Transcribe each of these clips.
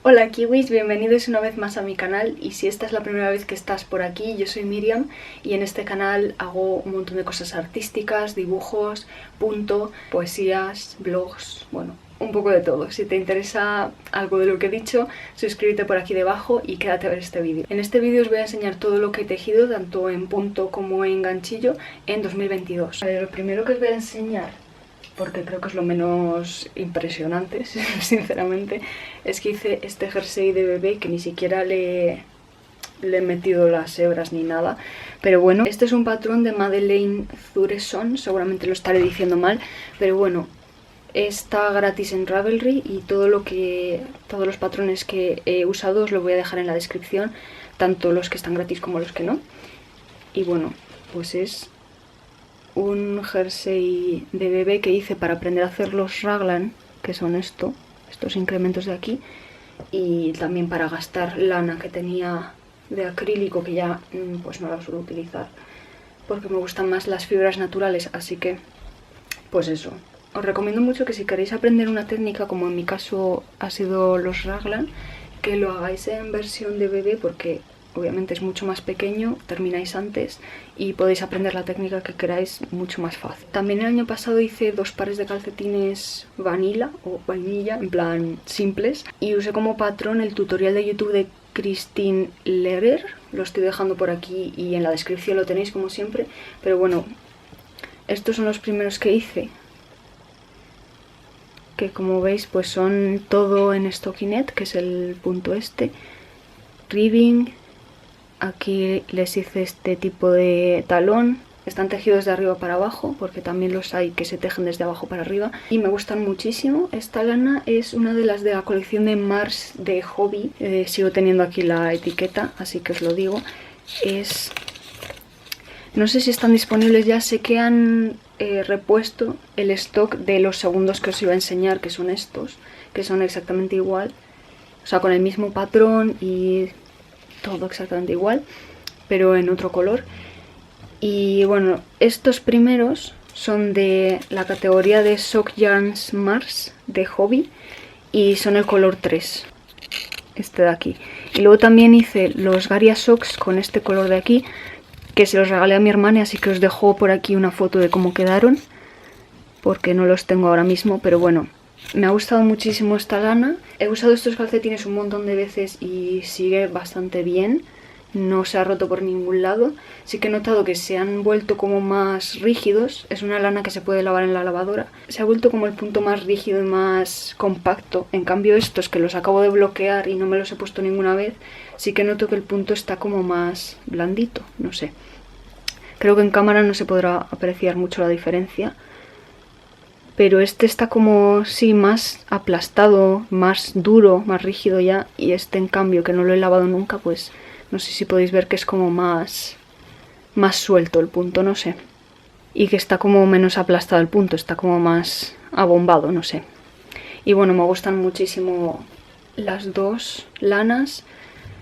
Hola kiwis, bienvenidos una vez más a mi canal y si esta es la primera vez que estás por aquí, yo soy Miriam y en este canal hago un montón de cosas artísticas, dibujos, punto, poesías, blogs, bueno, un poco de todo. Si te interesa algo de lo que he dicho, suscríbete por aquí debajo y quédate a ver este vídeo. En este vídeo os voy a enseñar todo lo que he tejido, tanto en punto como en ganchillo, en 2022. Lo primero que os voy a enseñar, porque creo que es lo menos impresionante, sinceramente, es que hice este jersey de bebé que ni siquiera le he metido las hebras ni nada. Pero bueno, este es un patrón de Madeleine Thuresson, seguramente lo estaré diciendo mal, pero bueno, está gratis en Ravelry y todos los patrones que he usado os lo voy a dejar en la descripción, tanto los que están gratis como los que no. Y bueno, pues es un jersey de bebé que hice para aprender a hacer los raglan, que son estos incrementos de aquí, y también para gastar lana que tenía de acrílico que ya pues no la suelo utilizar porque me gustan más las fibras naturales, así que pues eso. Os recomiendo mucho que si queréis aprender una técnica, como en mi caso ha sido los raglan, que lo hagáis en versión de bebé porque obviamente es mucho más pequeño, termináis antes y podéis aprender la técnica que queráis mucho más fácil. También el año pasado hice 2 pares de calcetines vanilla o vainilla, en plan simples, y usé como patrón el tutorial de YouTube de Christine Lehrer. Lo estoy dejando por aquí y en la descripción lo tenéis como siempre, pero bueno, estos son los primeros que hice, que como veis pues son todo en stockinette, que es el punto este, ribbing. Aquí les hice este tipo de talón. Están tejidos de arriba para abajo, porque también los hay que se tejen desde abajo para arriba. Y me gustan muchísimo. Esta lana es una de las de la colección de Mars de Hobby. Sigo teniendo aquí la etiqueta, así que os lo digo. No sé si están disponibles ya, sé que han repuesto el stock de los segundos que os iba a enseñar, que son estos, que son exactamente igual. O sea, con el mismo patrón y todo exactamente igual, pero en otro color. Y bueno, estos primeros son de la categoría de Sock Yarns Mars de Hobby y son el color 3, este de aquí. Y luego también hice los Garia Socks con este color de aquí, que se los regalé a mi hermana, así que os dejo por aquí una foto de cómo quedaron, porque no los tengo ahora mismo, pero bueno, me ha gustado muchísimo esta lana. He usado estos calcetines un montón de veces y sigue bastante bien. No se ha roto por ningún lado. Sí que he notado que se han vuelto como más rígidos. Es una lana que se puede lavar en la lavadora. Se ha vuelto como el punto más rígido y más compacto. En cambio estos, que los acabo de bloquear y no me los he puesto ninguna vez, sí que noto que el punto está como más blandito. No sé. Creo que en cámara no se podrá apreciar mucho la diferencia. Pero este está como, sí, más aplastado, más duro, más rígido ya. Y este, en cambio, que no lo he lavado nunca, pues no sé si podéis ver que es como más suelto el punto, no sé. Y que está como menos aplastado el punto, está como más abombado, no sé. Y bueno, me gustan muchísimo las dos lanas.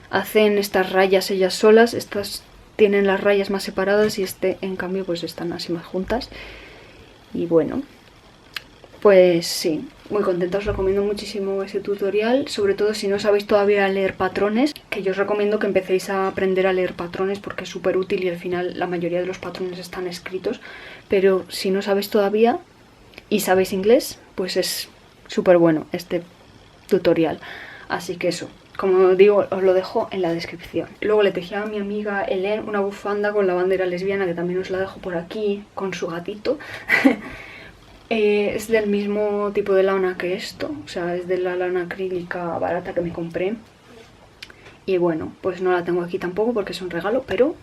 Hacen estas rayas ellas solas, estas tienen las rayas más separadas y este, en cambio, pues están así más juntas. Y bueno, pues sí, muy contenta, os recomiendo muchísimo ese tutorial, sobre todo si no sabéis todavía leer patrones, que yo os recomiendo que empecéis a aprender a leer patrones porque es súper útil y al final la mayoría de los patrones están escritos, pero si no sabéis todavía y sabéis inglés, pues es súper bueno este tutorial, así que eso. Como digo, os lo dejo en la descripción. Luego le tejí a mi amiga Helen una bufanda con la bandera lesbiana, que también os la dejo por aquí, con su gatito. Es del mismo tipo de lana que esto, o sea, es de la lana acrílica barata que me compré. Y bueno, pues no la tengo aquí tampoco porque es un regalo, pero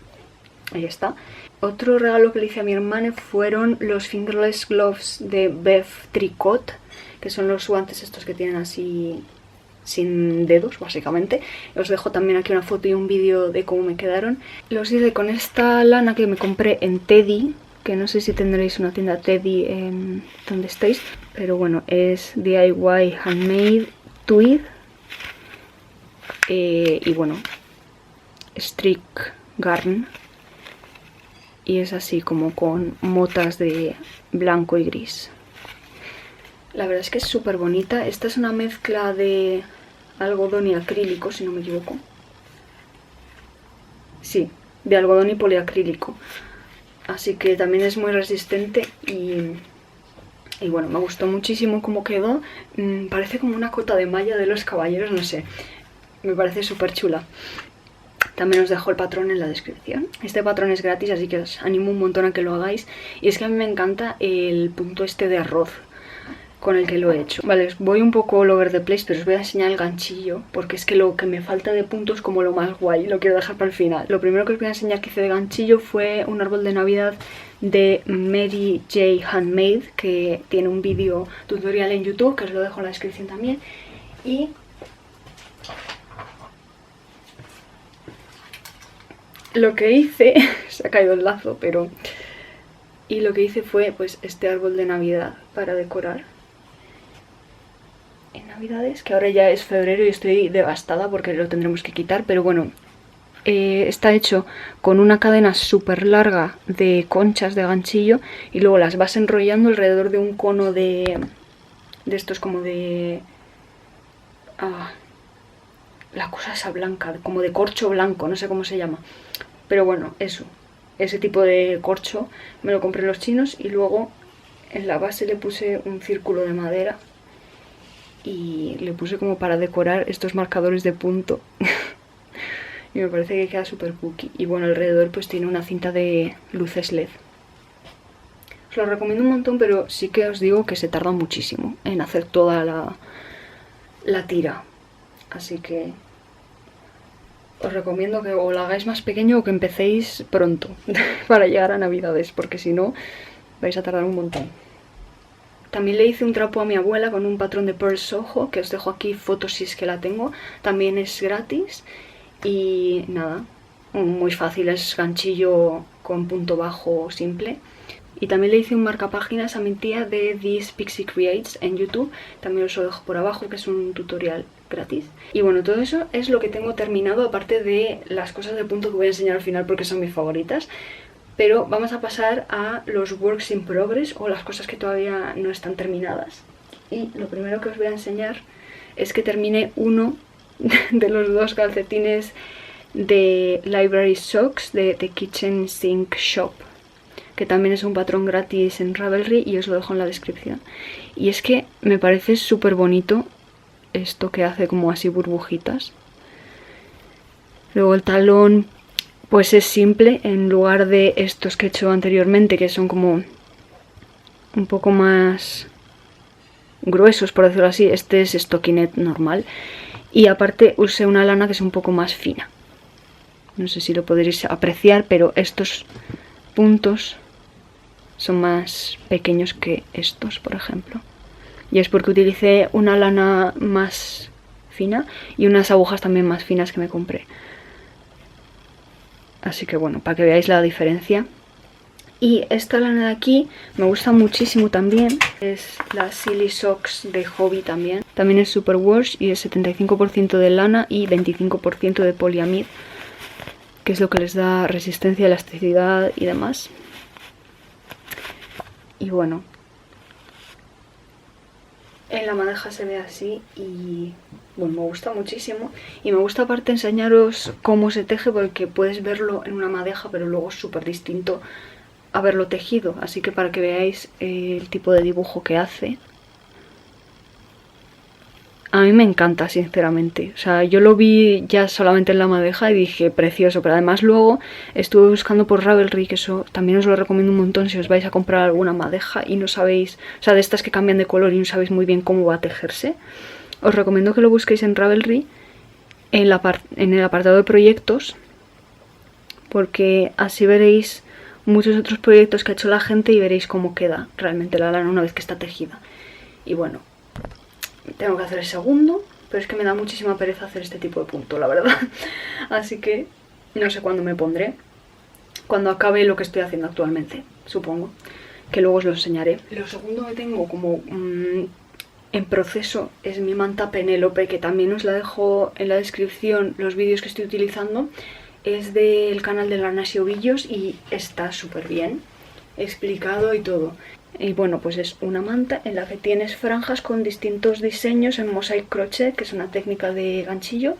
ahí está. Otro regalo que le hice a mi hermana fueron los fingerless gloves de Bev Tricot, que son los guantes estos que tienen así sin dedos, básicamente. Os dejo también aquí una foto y un vídeo de cómo me quedaron. Los hice con esta lana que me compré en Teddy, que no sé si tendréis una tienda Teddy en donde estéis, pero bueno, es DIY Handmade Tweed y bueno, Strick Garn, y es así como con motas de blanco y gris. La verdad es que es súper bonita. Esta es una mezcla de algodón y acrílico, si no me equivoco. Sí, de algodón y poliacrílico. Así que también es muy resistente y bueno, me gustó muchísimo cómo quedó. Parece como una cota de malla de los caballeros, no sé. Me parece súper chula. También os dejo el patrón en la descripción. Este patrón es gratis, así que os animo un montón a que lo hagáis. Y es que a mí me encanta el punto este de arroz con el que lo he hecho. Vale, os voy un poco all over the place, pero os voy a enseñar el ganchillo, porque es que lo que me falta de puntos como lo más guay, lo quiero dejar para el final. Lo primero que os voy a enseñar que hice de ganchillo fue un árbol de Navidad de Mary J. Handmade, que tiene un vídeo tutorial en YouTube, que os lo dejo en la descripción también. Y lo que hice, se ha caído el lazo, pero... Y lo que hice fue pues este árbol de Navidad para decorar en Navidades, que ahora ya es febrero y estoy devastada porque lo tendremos que quitar, pero bueno, está hecho con una cadena súper larga de conchas de ganchillo y luego las vas enrollando alrededor de un cono de estos como de... la cosa esa blanca, como de corcho blanco, no sé cómo se llama, pero bueno, eso, ese tipo de corcho me lo compré en los chinos y luego en la base le puse un círculo de madera y le puse como para decorar estos marcadores de punto y me parece que queda súper cookie. Y bueno, alrededor pues tiene una cinta de luces LED. Os lo recomiendo un montón, pero sí que os digo que se tarda muchísimo en hacer toda la tira, así que os recomiendo que o lo hagáis más pequeño o que empecéis pronto para llegar a Navidades, porque si no vais a tardar un montón. También le hice un trapo a mi abuela con un patrón de Pearl Soho, que os dejo aquí fotos si es que la tengo. También es gratis y nada, muy fácil, es ganchillo con punto bajo simple. Y también le hice un marcapáginas a mi tía de This Pixie Creates en YouTube. También os lo dejo por abajo, que es un tutorial gratis. Y bueno, todo eso es lo que tengo terminado, aparte de las cosas de punto que voy a enseñar al final porque son mis favoritas. Pero vamos a pasar a los works in progress o las cosas que todavía no están terminadas. Y lo primero que os voy a enseñar es que terminé uno de los dos calcetines de Library Socks de The Kitchen Sink Shop, que también es un patrón gratis en Ravelry y os lo dejo en la descripción. Y es que me parece súper bonito esto que hace como así burbujitas. Luego el talón pues es simple, en lugar de estos que he hecho anteriormente, que son como un poco más gruesos, por decirlo así. Este es stockinette normal. Y aparte usé una lana que es un poco más fina. No sé si lo podréis apreciar, pero estos puntos son más pequeños que estos, por ejemplo. Y es porque utilicé una lana más fina y unas agujas también más finas que me compré. Así que bueno, para que veáis la diferencia. Y esta lana de aquí me gusta muchísimo también. Es la Silly Socks de Hobby también. También es superwash y es 75% de lana y 25% de poliamid, que es lo que les da resistencia, elasticidad y demás. Y bueno, en la madeja se ve así y bueno, me gusta muchísimo. Y me gusta aparte enseñaros cómo se teje, porque puedes verlo en una madeja pero luego es súper distinto a verlo tejido. Así que para que veáis el tipo de dibujo que hace, a mí me encanta, sinceramente. O sea, yo lo vi ya solamente en la madeja y dije, precioso. Pero además luego estuve buscando por Ravelry, que eso también os lo recomiendo un montón si os vais a comprar alguna madeja y no sabéis, o sea, de estas que cambian de color y no sabéis muy bien cómo va a tejerse. Os recomiendo que lo busquéis en Ravelry, en el apartado de proyectos, porque así veréis muchos otros proyectos que ha hecho la gente y veréis cómo queda realmente la lana una vez que está tejida. Y bueno, tengo que hacer el segundo, pero es que me da muchísima pereza hacer este tipo de punto, la verdad. Así que no sé cuándo me pondré. Cuando acabe lo que estoy haciendo actualmente, supongo. Que luego os lo enseñaré. Lo segundo que tengo como en proceso es mi manta Penélope, que también os la dejo en la descripción los vídeos que estoy utilizando. Es del canal de Lana y Ovillos y está súper bien explicado y todo. Y bueno, pues es una manta en la que tienes franjas con distintos diseños en mosaic crochet, que es una técnica de ganchillo.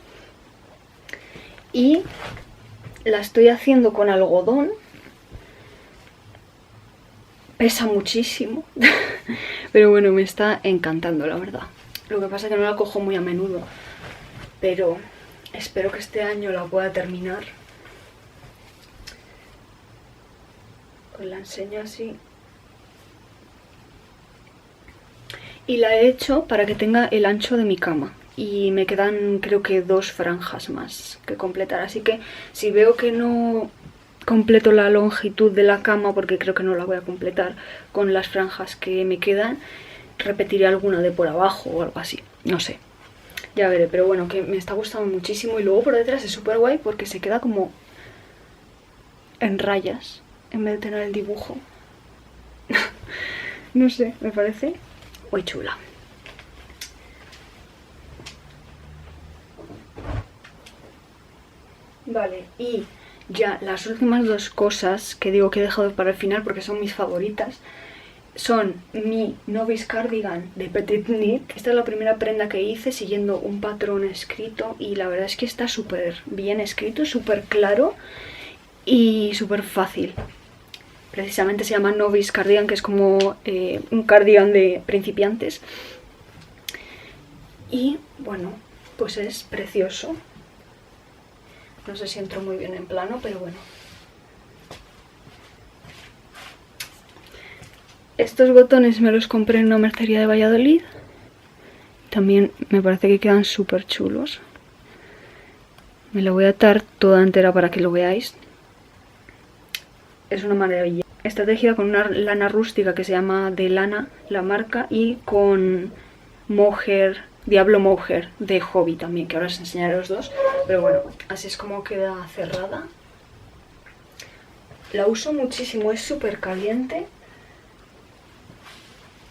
Y la estoy haciendo con algodón. Pesa muchísimo, pero bueno, me está encantando, la verdad. Lo que pasa es que no la cojo muy a menudo, pero espero que este año la pueda terminar. Os la enseño así. Y la he hecho para que tenga el ancho de mi cama. Y me quedan creo que 2 franjas más que completar. Así que si veo que no completo la longitud de la cama, porque creo que no la voy a completar con las franjas que me quedan, repetiré alguna de por abajo o algo así. No sé. Ya veré, pero bueno, que me está gustando muchísimo. Y luego por detrás es súper guay porque se queda como en rayas en vez de tener el dibujo. No sé, me parece muy chula. Vale, y ya las últimas 2 cosas que digo que he dejado para el final porque son mis favoritas son mi Novice Cardigan de Petit Knit. Esta es la primera prenda que hice siguiendo un patrón escrito y la verdad es que está súper bien escrito, súper claro y súper fácil. Precisamente se llama Novice Cardigan, que es como un cardigan de principiantes. Y bueno, pues es precioso. No sé si entro muy bien en plano, pero bueno. Estos botones me los compré en una mercería de Valladolid. También me parece que quedan súper chulos. Me la voy a atar toda entera para que lo veáis. Es una maravilla. Está tejida con una lana rústica que se llama De Lana, la marca, y con mohair, Diablo Mohair de Hobby también, que ahora os enseñaré los dos. Pero bueno, así es como queda cerrada. La uso muchísimo, es súper caliente.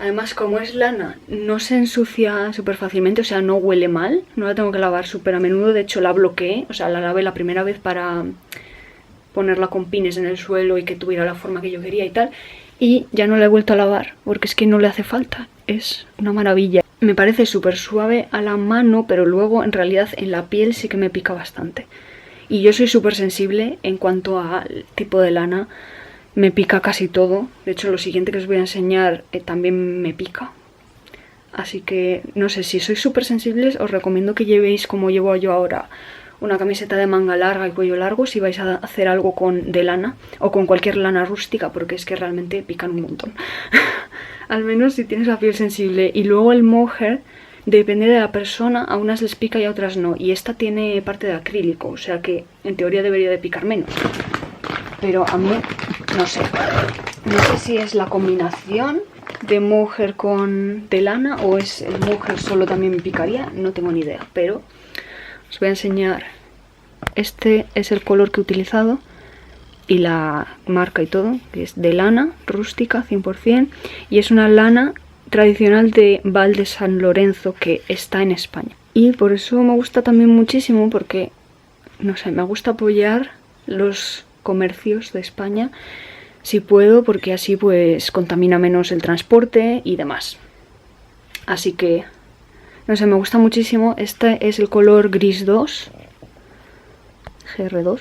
Además, como es lana, no se ensucia súper fácilmente, o sea, no huele mal. No la tengo que lavar súper a menudo, de hecho la bloqueé, o sea, la lavé la primera vez para ponerla con pines en el suelo y que tuviera la forma que yo quería y tal. Y ya no la he vuelto a lavar, porque es que no le hace falta, es una maravilla. Me parece súper suave a la mano, pero luego en realidad en la piel sí que me pica bastante. Y yo soy súper sensible en cuanto al tipo de lana. Me pica casi todo. De hecho, lo siguiente que os voy a enseñar también me pica. Así que, no sé, si sois súper sensibles, os recomiendo que llevéis, como llevo yo ahora, una camiseta de manga larga y cuello largo si vais a hacer algo de lana o con cualquier lana rústica, porque es que realmente pican un montón. Al menos si tienes la piel sensible. Y luego el mohair, depende de la persona, a unas les pica y a otras no. Y esta tiene parte de acrílico, o sea que en teoría debería de picar menos. Pero a mí, no sé si es la combinación de mohair con de lana o es el mohair solo también me picaría, no tengo ni idea, pero os voy a enseñar. Este es el color que he utilizado y la marca y todo, que es de lana rústica 100%, y es una lana tradicional de Val de San Lorenzo que está en España. Y por eso me gusta también muchísimo, porque, no sé, me gusta apoyar los comercios de España si puedo, porque así pues contamina menos el transporte y demás. Así que, no sé, me gusta muchísimo. Este es el color gris 2, GR2.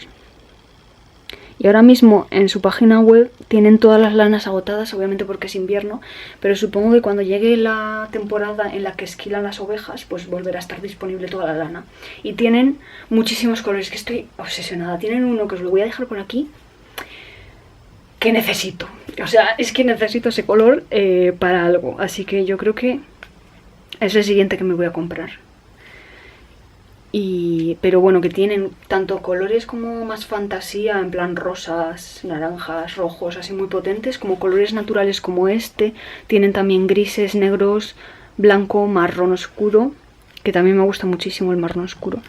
Y ahora mismo en su página web tienen todas las lanas agotadas, obviamente porque es invierno, pero supongo que cuando llegue la temporada en la que esquilan las ovejas, pues volverá a estar disponible toda la lana. Y tienen muchísimos colores, que estoy obsesionada. Tienen uno que os lo voy a dejar por aquí, que necesito. O sea, es que necesito ese color para algo. Así que yo creo que es el siguiente que me voy a comprar. Pero bueno, que tienen tanto colores como más fantasía, en plan rosas, naranjas, rojos, así muy potentes, como colores naturales como este. Tienen también grises, negros, blanco, marrón oscuro, que también me gusta muchísimo el marrón oscuro.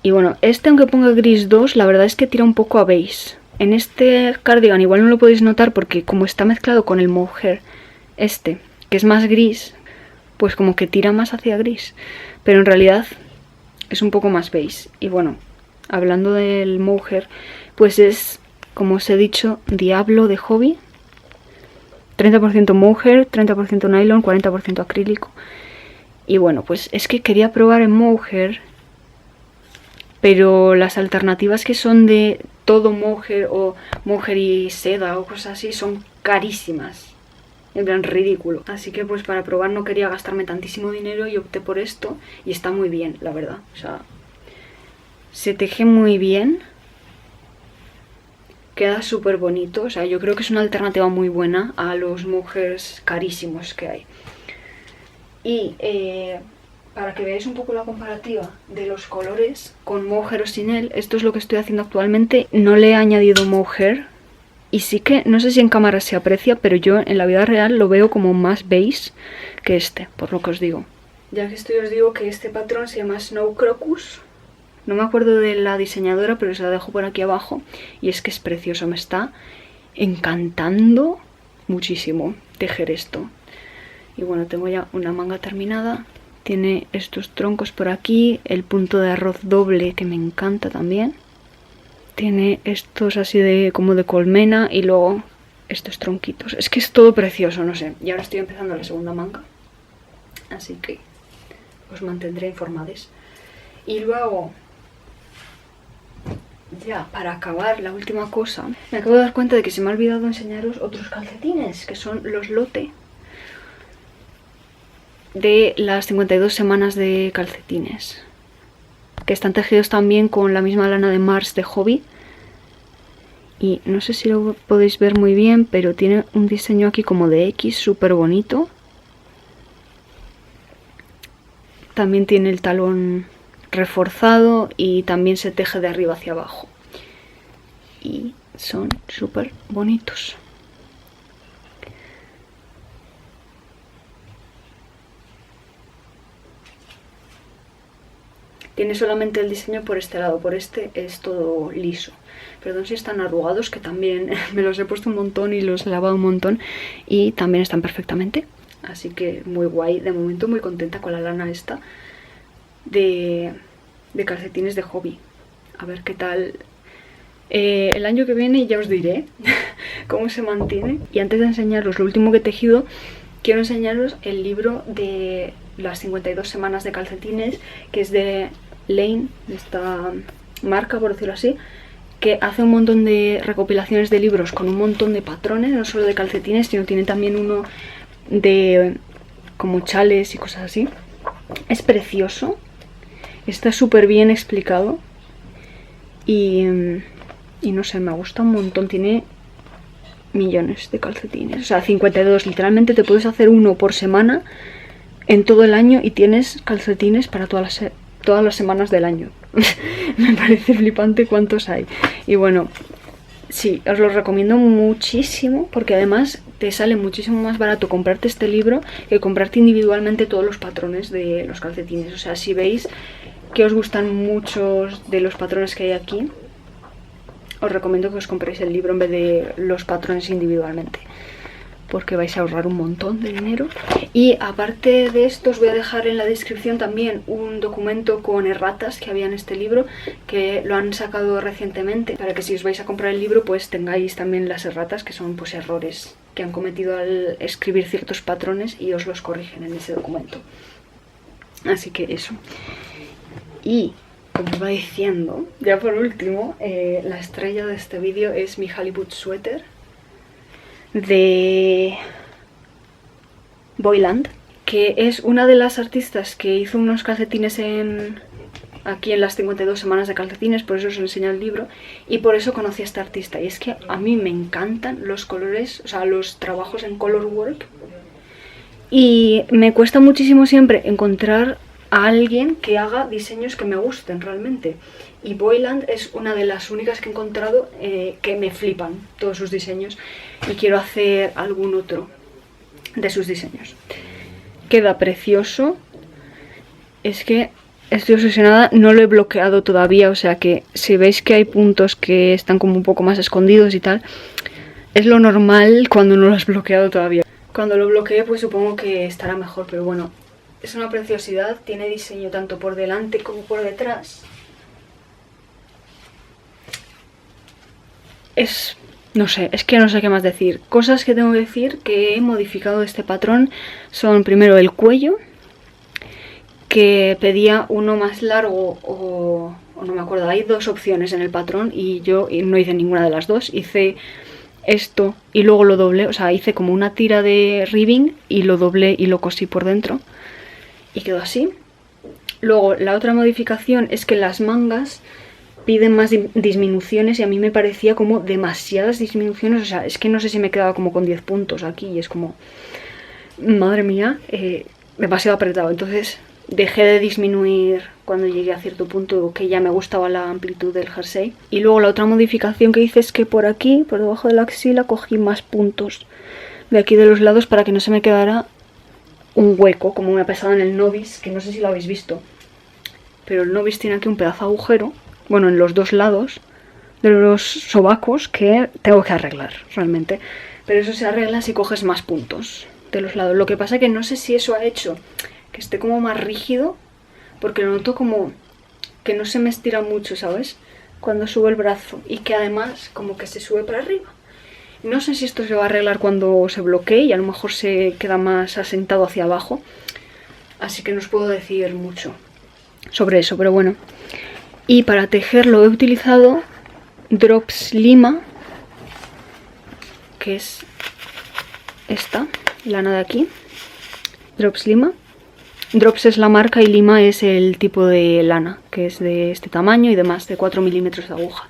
Y bueno, este, aunque ponga gris 2, la verdad es que tira un poco a beige. En este cardigan igual no lo podéis notar porque como está mezclado con el mohair este, que es más gris, pues como que tira más hacia gris. Pero en realidad es un poco más beige. Y bueno, hablando del mohair, pues es, como os he dicho, Diablo de Hobby. 30% mohair, 30% nylon, 40% acrílico. Y bueno, pues es que quería probar en mohair, pero las alternativas que son de todo mohair o mohair y seda o cosas así son carísimas. En plan, ridículo. Así que pues para probar no quería gastarme tantísimo dinero y opté por esto. Y está muy bien, la verdad. O sea, se teje muy bien. Queda súper bonito. O sea, yo creo que es una alternativa muy buena a los mohairs carísimos que hay. Y para que veáis un poco la comparativa de los colores con mohair o sin él, esto es lo que estoy haciendo actualmente. No le he añadido mohair. Y sí que, no sé si en cámara se aprecia, pero yo en la vida real lo veo como más beige que este, por lo que os digo. Ya que estoy os digo que este patrón se llama Snow Crocus. No me acuerdo de la diseñadora, pero se la dejo por aquí abajo. Y es que es precioso, me está encantando muchísimo tejer esto. Y bueno, tengo ya una manga terminada. Tiene estos troncos por aquí, el punto de arroz doble que me encanta también. Tiene estos así de como de colmena y luego estos tronquitos. Es que es todo precioso, no sé. Y ahora estoy empezando la segunda manga. Así que os mantendré informados. Y luego, ya para acabar, la última cosa. Me acabo de dar cuenta de que se me ha olvidado enseñaros otros calcetines, que son los Lotte. De las 52 semanas de calcetines. Que están tejidos también con la misma lana de Mars de Hobby. Y no sé si lo podéis ver muy bien, pero tiene un diseño aquí como de X súper bonito. También tiene el talón reforzado y también se teje de arriba hacia abajo. Y son súper bonitos. Tiene solamente el diseño por este lado, por este es todo liso. Perdón si están arrugados, que también me los he puesto un montón y los he lavado un montón. Y también están perfectamente. Así que muy guay. De momento muy contenta con la lana esta de calcetines de Hobby. A ver qué tal. El año que viene ya os diré cómo se mantiene. Y antes de enseñaros lo último que he tejido, quiero enseñaros el libro de las 52 semanas de calcetines, que es de Lane, de esta marca, por decirlo así, que hace un montón de recopilaciones de libros con un montón de patrones, no solo de calcetines, sino tiene también uno de como chales y cosas así. Es precioso, está súper bien explicado y no sé, me gusta un montón. Tiene millones de calcetines, o sea, 52, literalmente te puedes hacer uno por semana en todo el año y tienes calcetines para todas las semanas del año. Me parece flipante cuántos hay. Y bueno, sí, os lo recomiendo muchísimo, porque además te sale muchísimo más barato comprarte este libro que comprarte individualmente todos los patrones de los calcetines. O sea, si veis que os gustan muchos de los patrones que hay aquí, os recomiendo que os compréis el libro en vez de los patrones individualmente, porque vais a ahorrar un montón de dinero. Y aparte de esto, os voy a dejar en la descripción también un documento con erratas que había en este libro, que lo han sacado recientemente, para que si os vais a comprar el libro pues tengáis también las erratas, que son pues errores que han cometido al escribir ciertos patrones y os los corrigen en ese documento. Así que eso. Y como iba diciendo, ya por último, la estrella de este vídeo es mi Hollywood Sweater de Boyland, que es una de las artistas que hizo unos calcetines aquí en las 52 semanas de calcetines, por eso os enseño el libro y por eso conocí a esta artista. Y es que a mí me encantan los colores, o sea, los trabajos en color work, y me cuesta muchísimo siempre encontrar a alguien que haga diseños que me gusten realmente. Y Boyland es una de las únicas que he encontrado que me flipan todos sus diseños y quiero hacer algún otro de sus diseños. Queda precioso. Es que estoy obsesionada, no lo he bloqueado todavía, o sea que si veis que hay puntos que están como un poco más escondidos y tal, es lo normal cuando no lo has bloqueado todavía. Cuando lo bloquee pues supongo que estará mejor, pero bueno, es una preciosidad, tiene diseño tanto por delante como por detrás. Es No sé, es que no sé qué más decir. Cosas que tengo que decir que he modificado de este patrón son primero el cuello, que pedía uno más largo o no me acuerdo, hay dos opciones en el patrón y yo no hice ninguna de las dos, hice esto y luego lo doblé, o sea, hice como una tira de ribbing y lo doblé y lo cosí por dentro y quedó así. Luego la otra modificación es que las mangas piden más disminuciones y a mí me parecía como demasiadas disminuciones, o sea, es que no sé si me quedaba como con 10 puntos aquí y es como, madre mía, demasiado apretado. Entonces dejé de disminuir cuando llegué a cierto punto que ya me gustaba la amplitud del jersey. Y luego la otra modificación que hice es que por aquí, por debajo de la axila, cogí más puntos de aquí de los lados para que no se me quedara un hueco, como me ha pasado en el novice, que no sé si lo habéis visto, pero el novice tiene aquí un pedazo de agujero, bueno, en los dos lados de los sobacos, que tengo que arreglar realmente, pero eso se arregla si coges más puntos de los lados. Lo que pasa que no sé si eso ha hecho que esté como más rígido, porque lo noto como que no se me estira mucho, ¿sabes? Cuando subo el brazo, y que además como que se sube para arriba. No sé si esto se va a arreglar cuando se bloquee y a lo mejor se queda más asentado hacia abajo, así que no os puedo decir mucho sobre eso, pero bueno. Y para tejerlo he utilizado Drops Lima, que es esta lana de aquí, Drops Lima. Drops es la marca y Lima es el tipo de lana, que es de este tamaño y demás, de 4 milímetros de aguja.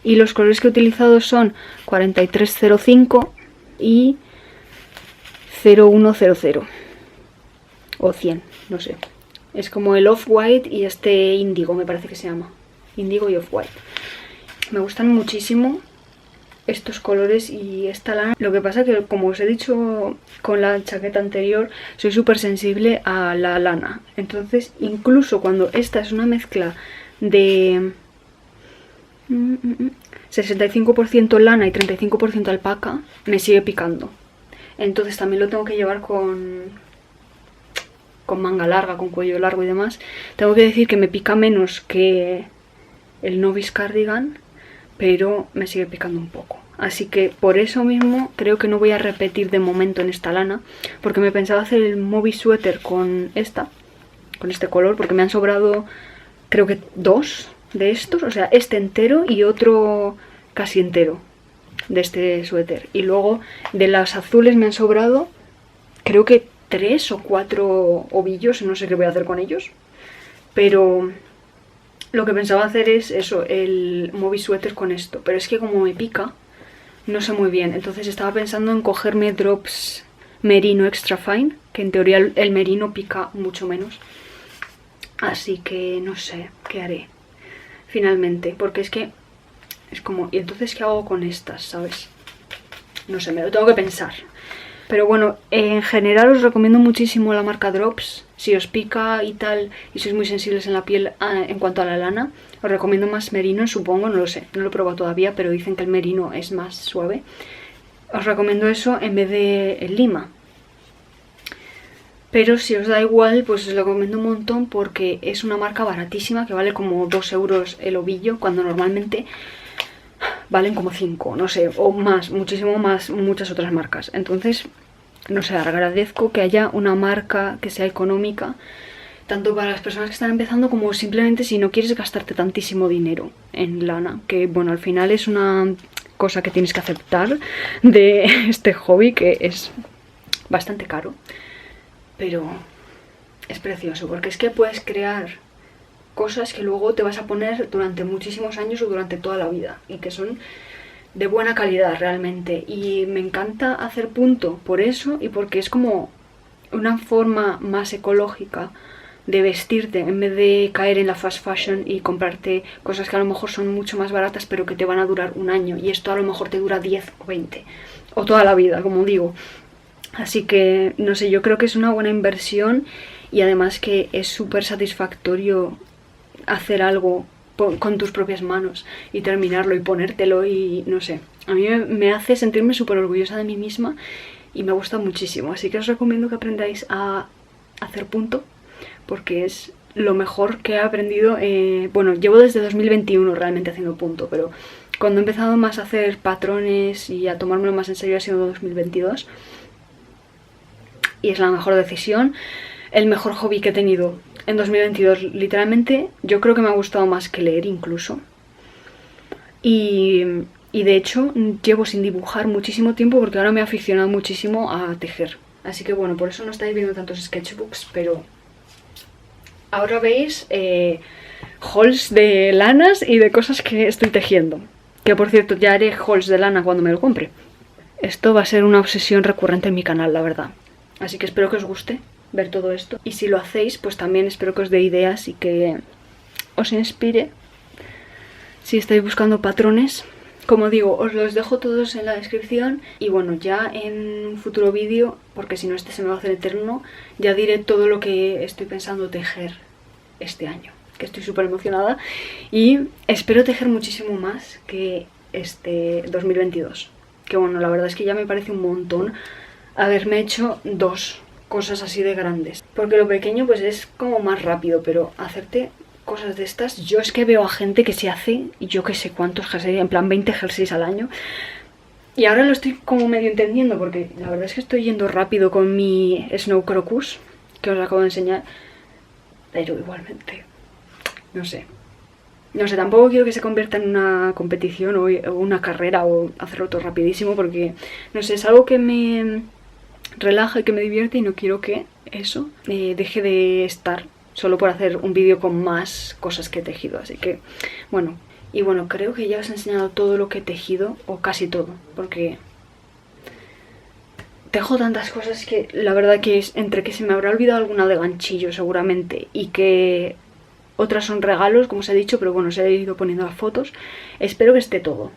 Y los colores que he utilizado son 4305 y 0100 o 100, no sé. Es como el off-white y este índigo, me parece que se llama. Índigo y off-white. Me gustan muchísimo estos colores y esta lana. Lo que pasa que, como os he dicho con la chaqueta anterior, soy súper sensible a la lana. Entonces, incluso cuando esta es una mezcla de 65% lana y 35% alpaca, me sigue picando. Entonces también lo tengo que llevar con manga larga, con cuello largo y demás. Tengo que decir que me pica menos que el novice cardigan, pero me sigue picando un poco. Así que por eso mismo creo que no voy a repetir de momento en esta lana, porque me pensaba hacer el movie sweater con este color, porque me han sobrado creo que dos de estos, o sea, este entero y otro casi entero de este suéter. Y luego de las azules me han sobrado creo que 3 o 4 ovillos, no sé qué voy a hacer con ellos, pero lo que pensaba hacer es eso, el movie sweater con esto, pero es que como me pica, no sé muy bien. Entonces estaba pensando en cogerme Drops Merino Extra Fine, que en teoría el merino pica mucho menos, así que no sé qué haré finalmente, porque es que es como, ¿y entonces qué hago con estas, sabes? No sé, me lo tengo que pensar. Pero bueno, en general os recomiendo muchísimo la marca Drops. Si os pica y tal, y sois muy sensibles en la piel en cuanto a la lana, os recomiendo más merino, supongo, no lo sé, no lo he probado todavía, pero dicen que el merino es más suave. Os recomiendo eso en vez de el lima. Pero si os da igual, pues os lo recomiendo un montón porque es una marca baratísima que vale como 2 euros el ovillo, cuando normalmente valen como 5, no sé, o más, muchísimo más, muchas otras marcas. Entonces, no sé, agradezco que haya una marca que sea económica, tanto para las personas que están empezando como simplemente si no quieres gastarte tantísimo dinero en lana, que bueno, al final es una cosa que tienes que aceptar de este hobby, que es bastante caro, pero es precioso, porque es que puedes crear cosas que luego te vas a poner durante muchísimos años o durante toda la vida y que son de buena calidad realmente. Y me encanta hacer punto por eso y porque es como una forma más ecológica de vestirte en vez de caer en la fast fashion y comprarte cosas que a lo mejor son mucho más baratas pero que te van a durar un año, y esto a lo mejor te dura 10 o 20 o toda la vida, como digo. Así que no sé, yo creo que es una buena inversión y además que es súper satisfactorio hacer algo con tus propias manos y terminarlo y ponértelo, y no sé, a mí me hace sentirme súper orgullosa de mí misma y me gusta muchísimo. Así que os recomiendo que aprendáis a hacer punto, porque es lo mejor que he aprendido. Bueno, llevo desde 2021 realmente haciendo punto, pero cuando he empezado más a hacer patrones y a tomármelo más en serio ha sido 2022. Y es la mejor decisión, el mejor hobby que he tenido en 2022. Literalmente yo creo que me ha gustado más que leer incluso. Y de hecho llevo sin dibujar muchísimo tiempo porque ahora me he aficionado muchísimo a tejer. Así que bueno, por eso no estáis viendo tantos sketchbooks, pero ahora veis hauls de lanas y de cosas que estoy tejiendo. Que por cierto, ya haré hauls de lana cuando me lo compre. Esto va a ser una obsesión recurrente en mi canal, la verdad. Así que espero que os guste ver todo esto. Y si lo hacéis, pues también espero que os dé ideas y que os inspire. Si estáis buscando patrones, como digo, os los dejo todos en la descripción. Y bueno, ya en un futuro vídeo, porque si no este se me va a hacer eterno, ya diré todo lo que estoy pensando tejer este año. Que estoy súper emocionada. Y espero tejer muchísimo más que este 2022. Que bueno, la verdad es que ya me parece un montón haberme hecho 2 cosas así de grandes. Porque lo pequeño pues es como más rápido, pero hacerte cosas de estas, yo es que veo a gente que se hace, yo que sé cuántos jerseys, en plan 20 jerseys al año. Y ahora lo estoy como medio entendiendo, porque la verdad es que estoy yendo rápido con mi Snow Crocus, que os acabo de enseñar. Pero igualmente, no sé. No sé, tampoco quiero que se convierta en una competición o una carrera o hacerlo todo rapidísimo, porque, no sé, es algo que me relaja y que me divierte y no quiero que eso deje de estar solo por hacer un vídeo con más cosas que he tejido. Así que, bueno, y bueno, creo que ya os he enseñado todo lo que he tejido, o casi todo, porque tejo tantas cosas que la verdad que es entre que se me habrá olvidado alguna de ganchillo seguramente y que otras son regalos, como os he dicho, pero bueno, os he ido poniendo las fotos. Espero que esté todo.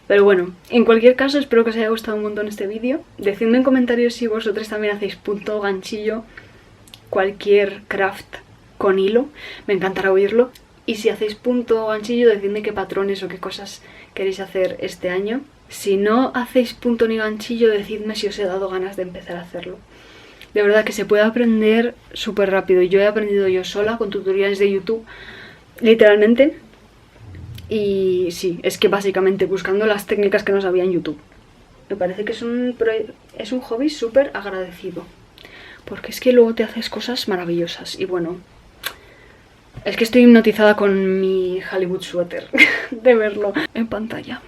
Pero bueno, en cualquier caso, espero que os haya gustado un montón este vídeo. Decidme en comentarios si vosotros también hacéis punto, ganchillo, cualquier craft con hilo. Me encantará oírlo. Y si hacéis punto, ganchillo, decidme qué patrones o qué cosas queréis hacer este año. Si no hacéis punto ni ganchillo, decidme si os he dado ganas de empezar a hacerlo. De verdad que se puede aprender súper rápido. Yo he aprendido yo sola con tutoriales de YouTube, literalmente. Y sí, es que básicamente buscando las técnicas que no sabía en YouTube. Me parece que es un hobby súper agradecido. Porque es que luego te haces cosas maravillosas. Y bueno, es que estoy hipnotizada con mi Hollywood sweater de verlo en pantalla.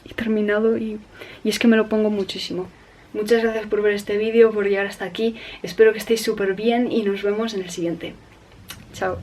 Y terminado y es que me lo pongo muchísimo. Muchas gracias por ver este vídeo, por llegar hasta aquí. Espero que estéis súper bien y nos vemos en el siguiente. Chao.